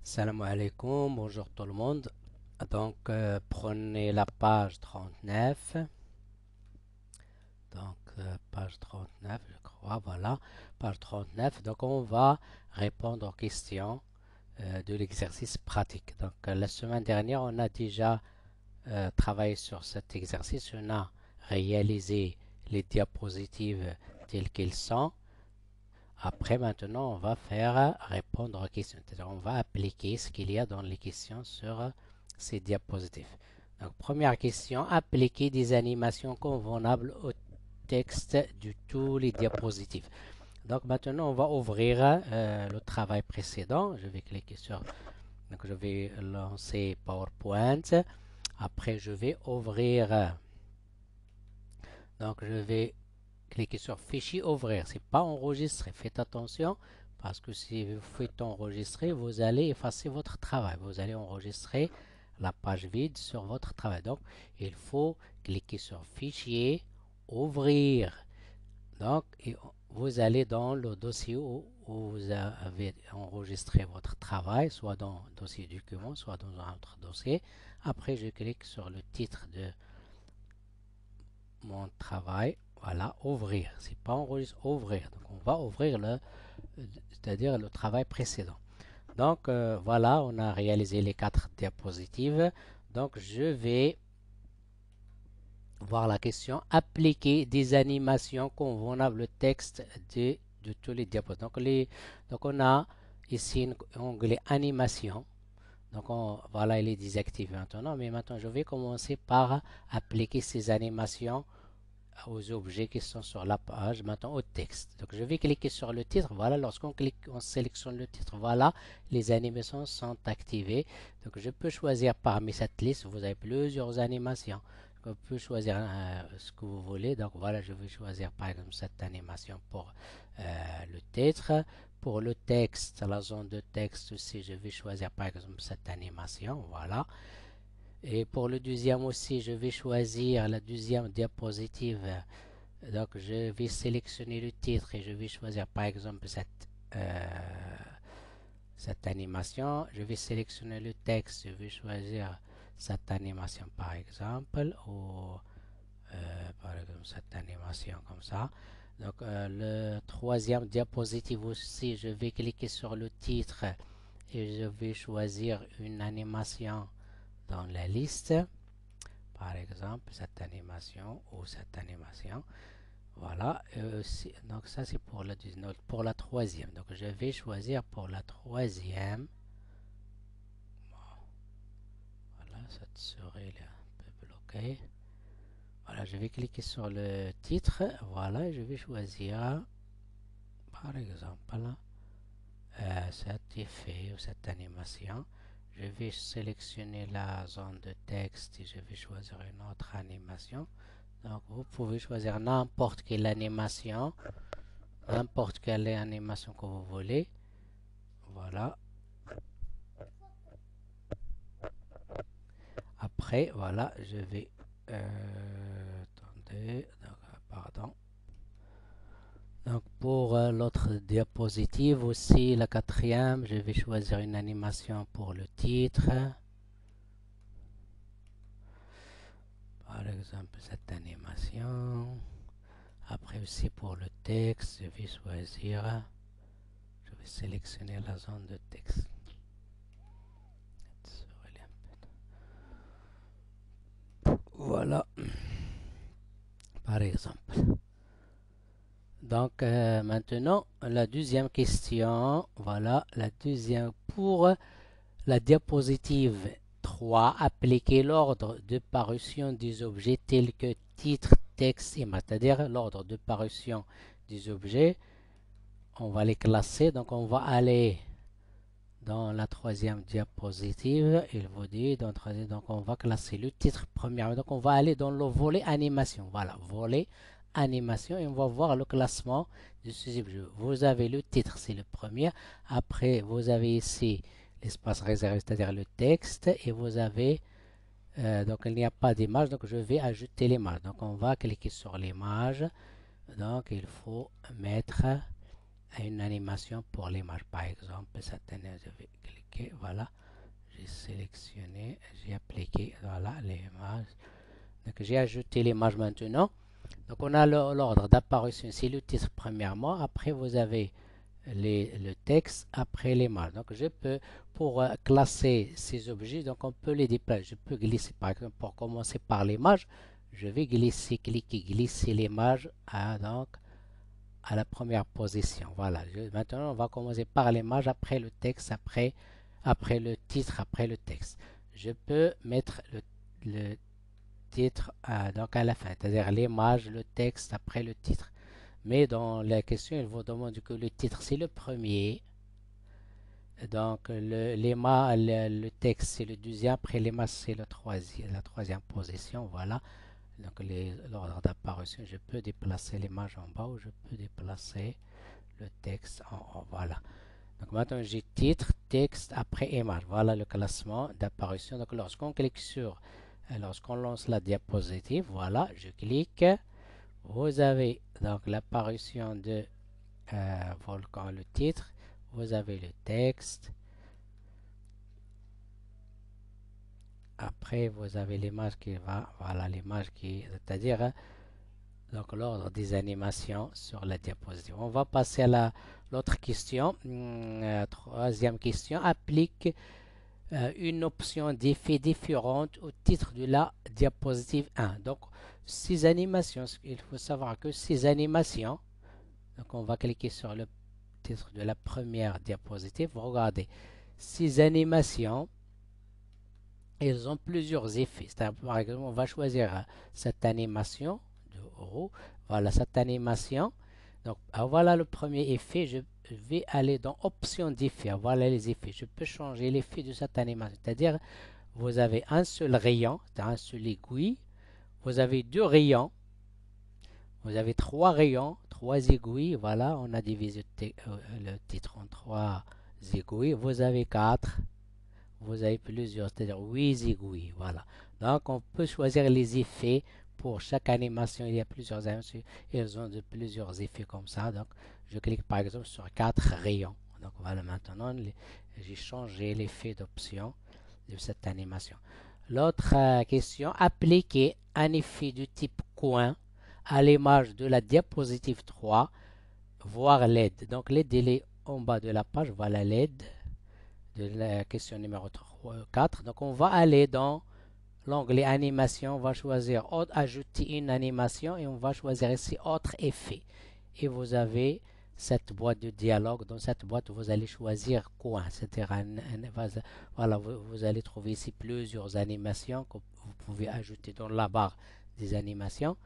Salam alaikum, bonjour tout le monde. Donc, prenez la page 39. Donc, page 39, je crois, voilà, page 39. Donc, on va répondre aux questions de l'exercice pratique. Donc, la semaine dernière, on a déjà travaillé sur cet exercice. On a réalisé les diapositives telles qu'elles sont. Après, maintenant, on va faire répondre aux questions. C'est-à-dire, on va appliquer ce qu'il y a dans les questions sur ces diapositives. Donc, première question, appliquer des animations convenables au texte de tous les diapositives. Donc, maintenant, on va ouvrir le travail précédent. Je vais cliquer sur... Donc, je vais lancer PowerPoint. Après, je vais ouvrir... Donc, je vais cliquez sur Fichier ouvrir. C'est pas enregistrer. Faites attention parce que si vous faites enregistrer, vous allez effacer votre travail. Vous allez enregistrer la page vide sur votre travail. Donc, il faut cliquer sur Fichier ouvrir. Donc, vous allez dans le dossier où vous avez enregistré votre travail, soit dans le dossier document, soit dans un autre dossier. Après, je clique sur le titre de mon travail. Voilà, ouvrir. C'est pas enregistrer, ouvrir. Donc on va ouvrir c'est-à-dire le travail précédent. Donc voilà, on a réalisé les 4 diapositives. Donc je vais voir la question appliquer des animations convenables au texte de tous les diapositives. Donc on a ici un onglet animation. Donc voilà, il est désactivé maintenant. Mais maintenant, je vais commencer par appliquer ces animations aux objets qui sont sur la page, maintenant au texte. Donc je vais cliquer sur le titre. Voilà, lorsqu'on clique, on sélectionne le titre. Voilà, les animations sont activées. Donc je peux choisir parmi cette liste. Vous avez plusieurs animations. Donc, on peut choisir ce que vous voulez. Donc voilà, je vais choisir par exemple cette animation pour le titre. Pour le texte, la zone de texte aussi, je vais choisir par exemple cette animation. Voilà. Et pour le deuxième aussi, je vais choisir la deuxième diapositive. Donc, je vais sélectionner le titre et je vais choisir par exemple cette animation. Je vais sélectionner le texte. Je vais choisir cette animation par exemple. Ou par exemple cette animation comme ça. Donc, le troisième diapositive aussi, je vais cliquer sur le titre et je vais choisir une animation dans la liste, par exemple cette animation ou cette animation. Voilà, donc ça c'est pour la deuxième. Pour la troisième, donc je vais choisir pour la troisième. Voilà, cette souris est un peu bloquée. Voilà, je vais cliquer sur le titre. Voilà, je vais choisir par exemple cet effet ou cette animation. Je vais sélectionner la zone de texte et je vais choisir une autre animation. Donc vous pouvez choisir n'importe quelle animation que vous voulez. Voilà. Après, voilà, je vais... attendez, pardon. Donc pour l'autre diapositive aussi, la quatrième, je vais choisir une animation pour le titre. Par exemple, cette animation. Après aussi pour le texte, je vais choisir... Je vais sélectionner la zone de texte. Voilà, par exemple. Donc maintenant, la deuxième question. Voilà, la deuxième pour la diapositive 3. Appliquer l'ordre de parution des objets tels que titre, texte, image. C'est-à-dire l'ordre de parution des objets. On va les classer. Donc on va aller dans la troisième diapositive. Il vous dit, donc on va classer le titre premièrement. Donc on va aller dans le volet animation. Voilà, volet animation et on va voir le classement de ces objets. Vous avez le titre, c'est le premier. Après, vous avez ici l'espace réservé, c'est-à-dire le texte. Et vous avez, donc il n'y a pas d'image, donc je vais ajouter l'image. Donc on va cliquer sur l'image. Donc il faut mettre une animation pour l'image. Par exemple, cette année, je vais cliquer, voilà, j'ai sélectionné, j'ai appliqué, voilà, l'image. Donc j'ai ajouté l'image maintenant. Donc on a l'ordre d'apparition, c'est le titre premièrement, après vous avez le texte, après l'image. Donc je peux, pour classer ces objets, donc on peut les déplacer. Je peux glisser, par exemple, pour commencer par l'image, je vais glisser, cliquer, glisser l'image donc à la première position. Voilà. Maintenant, on va commencer par l'image, après le texte, après le titre, après le texte. Je peux mettre le titre donc à la fin, c'est-à-dire l'image, le texte, après le titre. Mais dans la question, il vous demande que le titre, c'est le premier. Donc, le texte, c'est le deuxième. Après l'image, c'est la troisième position. Voilà. Donc, l'ordre d'apparition, je peux déplacer l'image en bas ou je peux déplacer le texte en haut. Voilà. Donc, maintenant, j'ai titre, texte, après image. Voilà le classement d'apparition. Donc, lorsqu'on lance la diapositive, voilà, je clique. Vous avez donc l'apparition de Volcan, le titre. Vous avez le texte. Après, vous avez l'image qui va, voilà l'image qui, c'est-à-dire donc l'ordre des animations sur la diapositive. On va passer à l'autre question. Troisième question. Applique une option d'effet différente au titre de la diapositive 1. Donc, ces animations, il faut savoir que ces animations, donc on va cliquer sur le titre de la première diapositive. Regardez, ces animations, elles ont plusieurs effets. Par exemple, on va choisir cette animation de haut. Voilà cette animation. Donc, voilà le premier effet. Je vais aller dans Options d'effet. Voilà les effets. Je peux changer l'effet de cette animation. C'est-à-dire, vous avez un seul rayon, un seul aiguille. Vous avez deux rayons. Vous avez trois rayons, trois aiguilles. Voilà, on a divisé le titre en trois aiguilles. Vous avez quatre. Vous avez plusieurs, c'est-à-dire 8 aiguilles. Voilà. Donc, on peut choisir les effets. Pour chaque animation, il y a plusieurs animations. Elles ont de plusieurs effets comme ça. Donc, je clique par exemple sur 4 rayons. Donc, voilà, maintenant, j'ai changé l'effet d'option de cette animation. L'autre question, appliquer un effet du type coin à l'image de la diapositive 3, voire LED. Donc, LED, il est en bas de la page. Voilà LED de la question numéro 4. Donc, on va aller dans l'onglet animation. On va choisir ajouter une animation et on va choisir ici autre effet. Et vous avez cette boîte de dialogue. Dans cette boîte, vous allez choisir quoi. C'est-à-dire, voilà, vous allez trouver ici plusieurs animations que vous pouvez ajouter dans la barre des animations.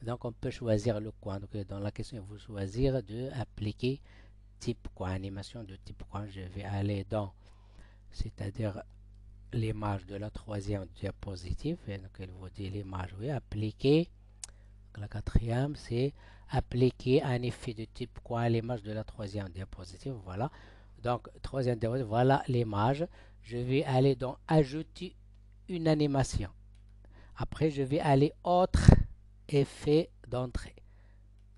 Donc, on peut choisir le coin. Donc, dans la question, il faut choisir de appliquer type coin, animation de type coin. Je vais aller dans c'est-à-dire l'image de la troisième diapositive. Et donc, elle vous dit l'image, oui, appliquer. La quatrième, c'est appliquer un effet de type quoi à l'image de la troisième diapositive. Voilà. Donc, troisième diapositive, voilà l'image. Je vais aller dans ajouter une animation. Après, je vais aller autre effet d'entrée.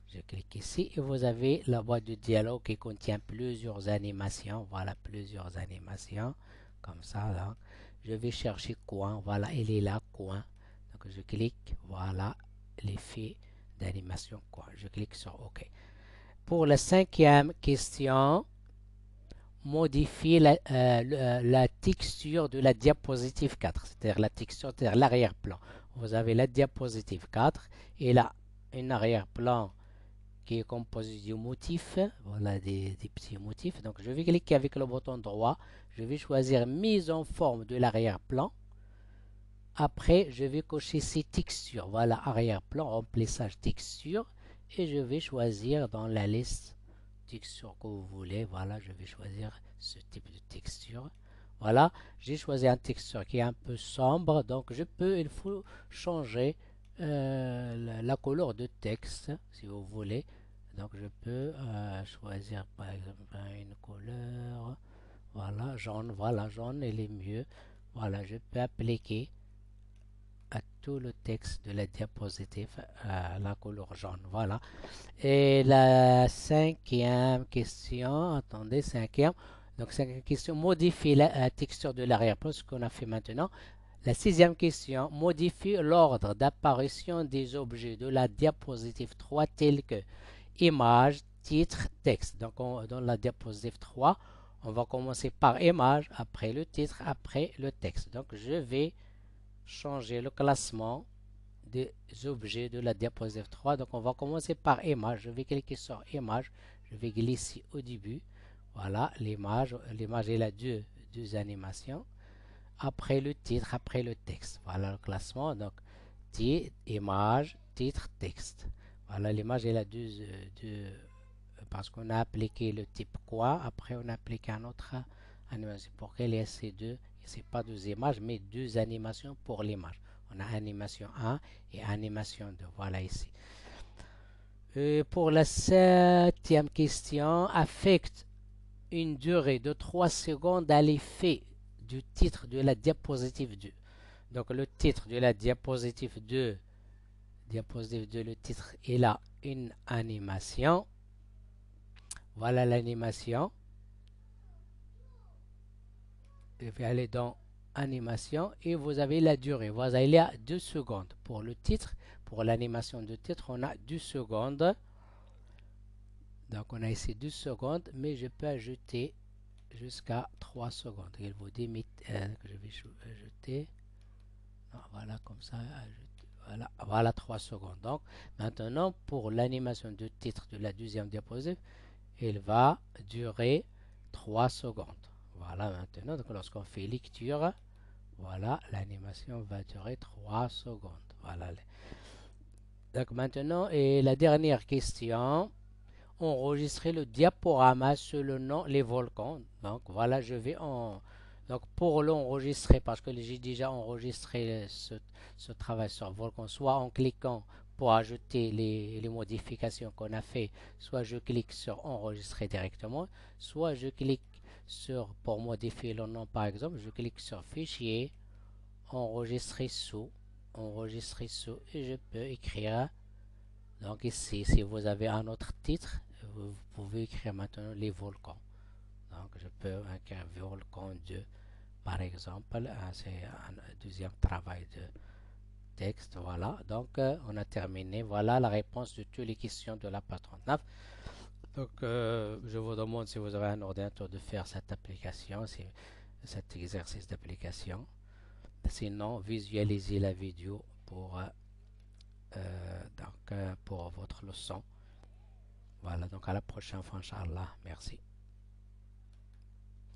Je clique ici et vous avez la boîte de dialogue qui contient plusieurs animations. Voilà, plusieurs animations. Comme ça, là. Je vais chercher coin. Voilà, il est là, coin. Donc, je clique. Voilà, l'effet d'animation coin. Je clique sur OK. Pour la cinquième question, modifier la texture de la diapositive 4. C'est-à-dire la texture, c'est-à-dire l'arrière-plan. Vous avez la diapositive 4 et là, un arrière-plan qui est composé de motifs, voilà des petits motifs. Donc je vais cliquer avec le bouton droit, je vais choisir mise en forme de l'arrière-plan. Après, je vais cocher ces textures. Voilà, arrière-plan, remplissage texture. Et je vais choisir dans la liste texture que vous voulez. Voilà, je vais choisir ce type de texture. Voilà, j'ai choisi un texture qui est un peu sombre. Donc il faut changer la couleur de texte si vous voulez. Donc je peux choisir par exemple une couleur. Voilà, jaune. Voilà, jaune, il est mieux. Voilà, je peux appliquer à tout le texte de la diapositive à la couleur jaune. Voilà. Et la cinquième question, attendez, cinquième. Donc, cinquième question, modifie la texture de l'arrière-plan, ce qu'on a fait maintenant. La sixième question, modifie l'ordre d'apparition des objets de la diapositive 3 tels que image, titre, texte. Donc, dans la diapositive 3, on va commencer par image, après le titre, après le texte. Donc, je vais changer le classement des objets de la diapositive 3. Donc, on va commencer par image. Je vais cliquer sur image. Je vais glisser au début. Voilà, l'image. L'image, elle a deux animations. Après le titre, après le texte. Voilà le classement. Donc, image, titre, texte. Voilà, l'image, elle a parce qu'on a appliqué le type quoi. Après, on a appliqué un autre animation pour qu'elle ait ces deux. C'est pas deux images, mais deux animations pour l'image. On a animation 1 et animation 2. Voilà ici. Pour la septième question, affecte une durée de 3 secondes à l'effet du titre de la diapositive 2. Donc le titre de la diapositive 2, le titre, il a une animation. Voilà l'animation. Je vais aller dans animation et vous avez la durée. Voilà, il y a 2 secondes pour le titre. Pour l'animation de titre, on a 2 secondes. Donc on a ici 2 secondes, mais je peux ajouter jusqu'à 3 secondes. Il vous dit que je vais ajouter. Non, voilà, comme ça, voilà 3 secondes. Donc maintenant, pour l'animation de titre de la deuxième diapositive, il va durer 3 secondes. Voilà maintenant, donc lorsqu'on fait lecture, voilà, l'animation va durer 3 secondes. Voilà. Donc maintenant, et la dernière question, enregistrer le diaporama selon les volcans. Donc voilà, je vais en... Donc pour l'enregistrer, parce que j'ai déjà enregistré ce travail sur volcan, soit en cliquant pour ajouter les modifications qu'on a fait, soit je clique sur enregistrer directement, soit je clique sur, pour modifier le nom par exemple, je clique sur fichier, enregistrer sous, et je peux écrire. Donc ici, si vous avez un autre titre, vous pouvez écrire maintenant les volcans. Donc je peux écrire volcan 2 par exemple. C'est un deuxième travail de texte. Voilà. Donc on a terminé. Voilà la réponse de toutes les questions de la page 39. Donc je vous demande si vous avez un ordinateur de faire cette application, cet exercice d'application. Sinon, visualisez la vidéo pour votre leçon. Voilà, donc à la prochaine fois, Inch'Allah. Merci.